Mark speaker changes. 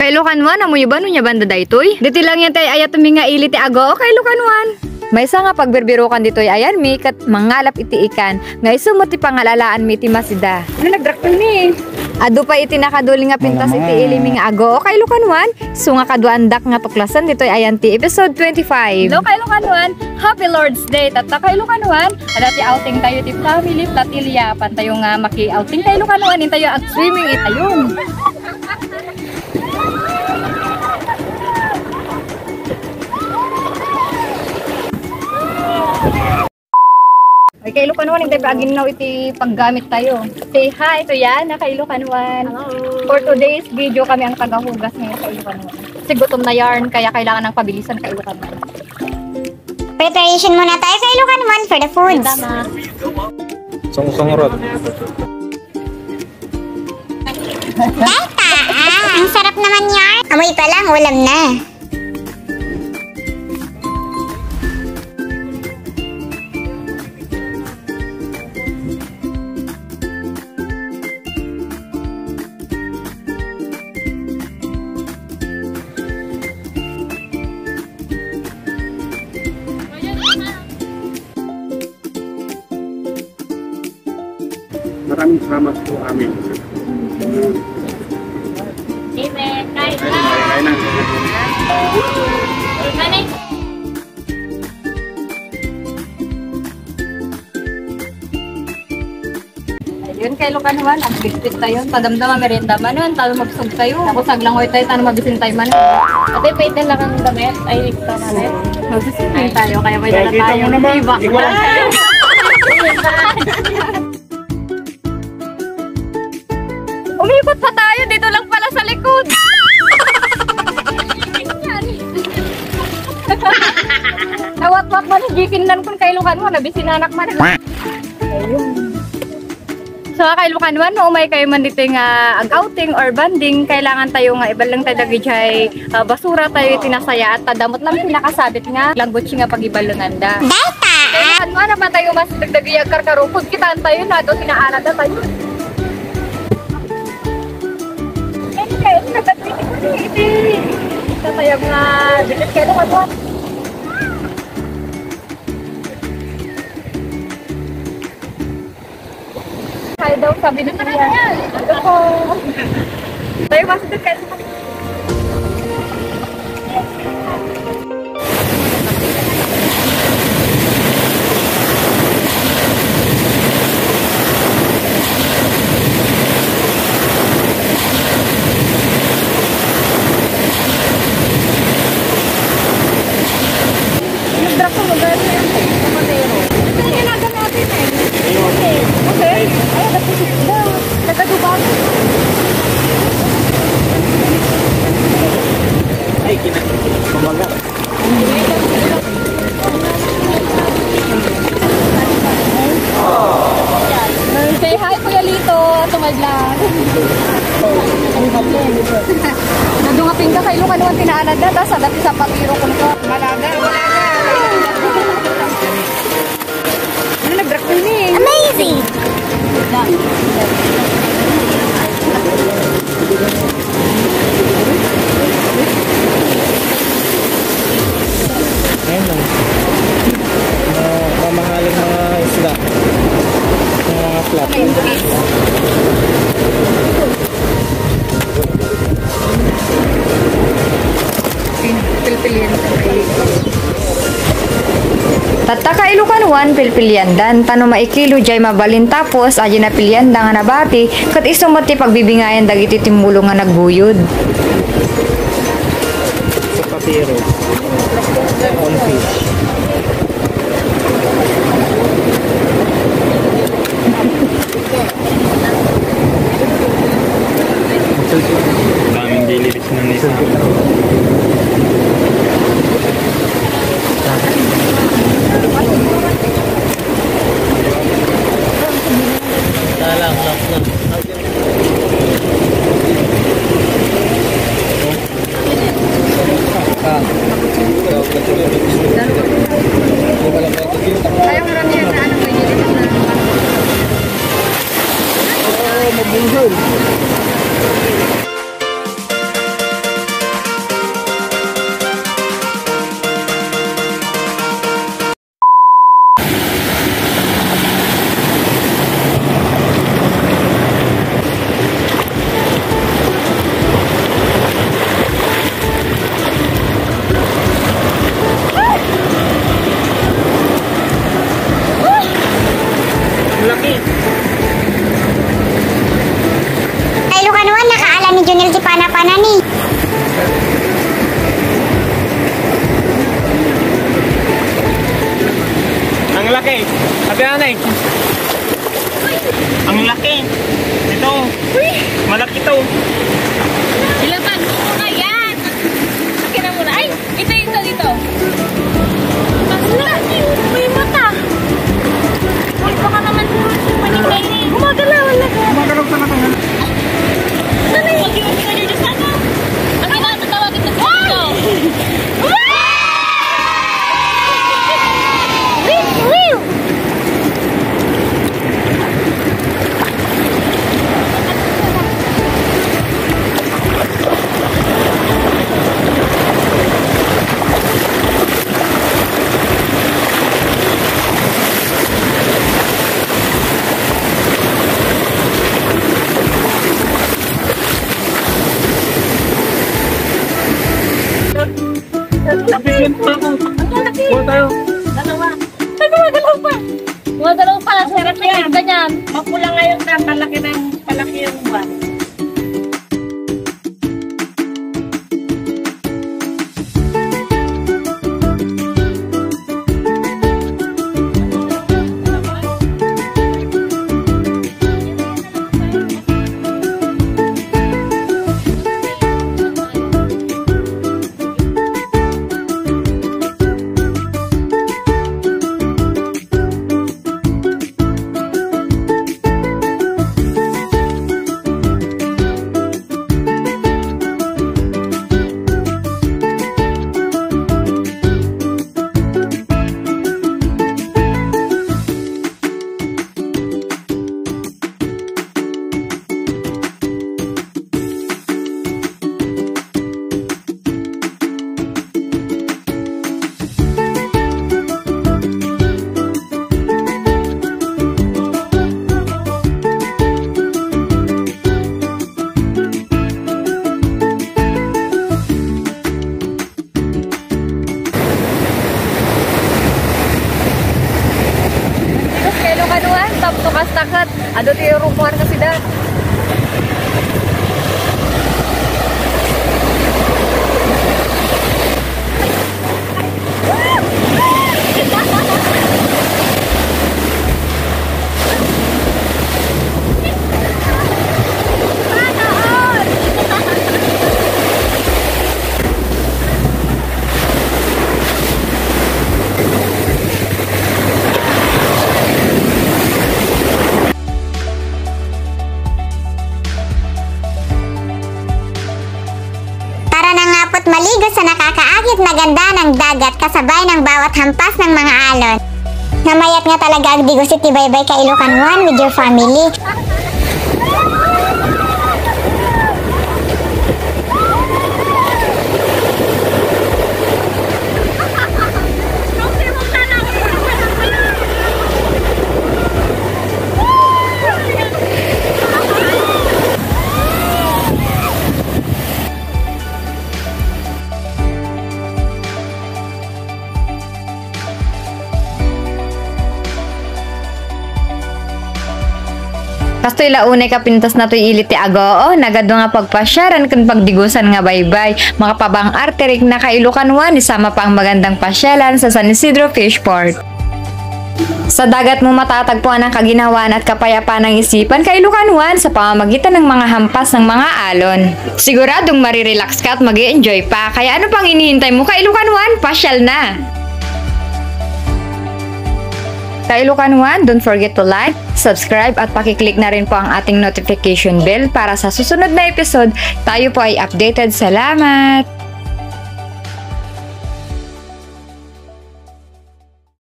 Speaker 1: Kay Lukanwan, amoy ba nunya banda daytoy? Dito lang yan tay ayat nga ili ti ago kay Lukanwan. May isa nga pagbirbirukan ditoy ayan mi kat mangalap iti ikan. Nga iso mo ti pangalalaan mi ti masida. Ano nagdrakton ni? Ado pa iti nakaduli nga pintas iti ili nga ago kay Lukanwan. So nga kaduandak nga tuklasan ditoy ayan ti episode 25. Hello kay Lukanwan, Happy Lord's Day. Tatta kay Lukanwan, adati outing tayo ti family Platilya. Pantayo nga maki-outing kay Lukanwan, intayo at swimming itayon. Ay, kay Lukanwan, hindi pa agin na iti paggamit tayo. Say hi, ito yan, kay Lukanwan. Hello. For today's video, kami ang tagahugas ngayon kay Lukanwan. Kasi gutom na yarn, kaya kailangan ng pabilisan kay Lukanwan.
Speaker 2: Preparation muna tayo kay Lukanwan for the foods.
Speaker 3: Song-songrot.
Speaker 2: Tata, ang sarap naman yarn. Amoy pa lang, ulam na.
Speaker 3: Maraming salamat po amin.
Speaker 2: Amen. Kain na.
Speaker 3: Kain na.
Speaker 2: Manay.
Speaker 1: Ayun kay Lukanwan, ang biscuit tayo. Padamdama merienda man nun, talo mabsog tayo. Ako saglangoy tayo, talo mabisin tayo man.
Speaker 4: Ate, pwede lang ang damit. Ay, ito namin.
Speaker 1: Magsisin tayo, kaya may dala tayo. Iba. Umikot pa tayo, dito lang pala sa likod. Nawat-wat man, gikinlan kung kay Lukanwan, nabisinanak man. Ayun. So kay Lukanwan, no, umay kayo man dito nga ag-outing or banding, kailangan tayo nga ibalang tayo dagi jay basura tayo tinasaya at tadamot lang pinakasabit nga langgutsi nga pagibalunanda.
Speaker 2: Data!
Speaker 1: Kay Lukanwan naman tayo mas dagdagi agkarkarupod, kitaan tayo na ito, tinaalad na tayo. Ito tayo nga bilis kay Lukanwan. Kaya daw sabi nito yan. Ito po. Tayo masito kay Lukanwan. Say hi, Kuya Lito. Tumadlang. Nadungapin ka kay Lukanwan, tinaalad na. Tapos adati sa patiro ko nito. Malaga. Ano nag-drakton eh?
Speaker 2: Amazing!
Speaker 3: Ayun lang. Mamahaling mga isda. Mga flat.
Speaker 1: Pilpilian. Tatta kay Lukanwan, pilpiliandan. Tano maikilo jay mabalin tapos aja na pilianda nga nabati. Kat isumot ti pagbibingayan dagiti timulo nga nagbuyod.
Speaker 3: Sa patiro. On fish. Daming daily fish na nisa.
Speaker 1: Ayaw mo rin yan na ano may nilipit na.
Speaker 3: Bigyan pa ako. Kuha tayo.
Speaker 4: Dalawa. Dalawa pa. Mga dalawa pa. Sarap na yan. Ganyan. Mapula ngayon na palaki yung buwan.
Speaker 1: Tukas takat, ado tayo rumuhan kasi da.
Speaker 2: Maligo sa nakakaakit na ganda ng dagat kasabay ng bawat hampas ng mga alon. Namayat nga talaga agdigo si Tibaybay ka Ilocano 1 with your family.
Speaker 1: Kastoy launay ka pintas na to'y ilit ti Agoo, nagado nga pagpasyaran kan pagdigusan nga baybay. Makapabang arterik na ka Ilocano 1, isama pa ang magandang pasyalan sa San Isidro Fishport. Sa dagat mo matatagpuan ang kaginawan at kapayapaan ng isipan ka Ilocano 1 sa pamamagitan ng mga hampas ng mga alon. Siguradong marirelax ka at mag-i-enjoy pa, kaya ano pang inihintay mo ka Ilocano 1, pasyal na! Ka Ilocano 1, don't forget to like, subscribe at pakiclick na rin po ang ating notification bell para sa susunod na episode tayo po ay updated. Salamat!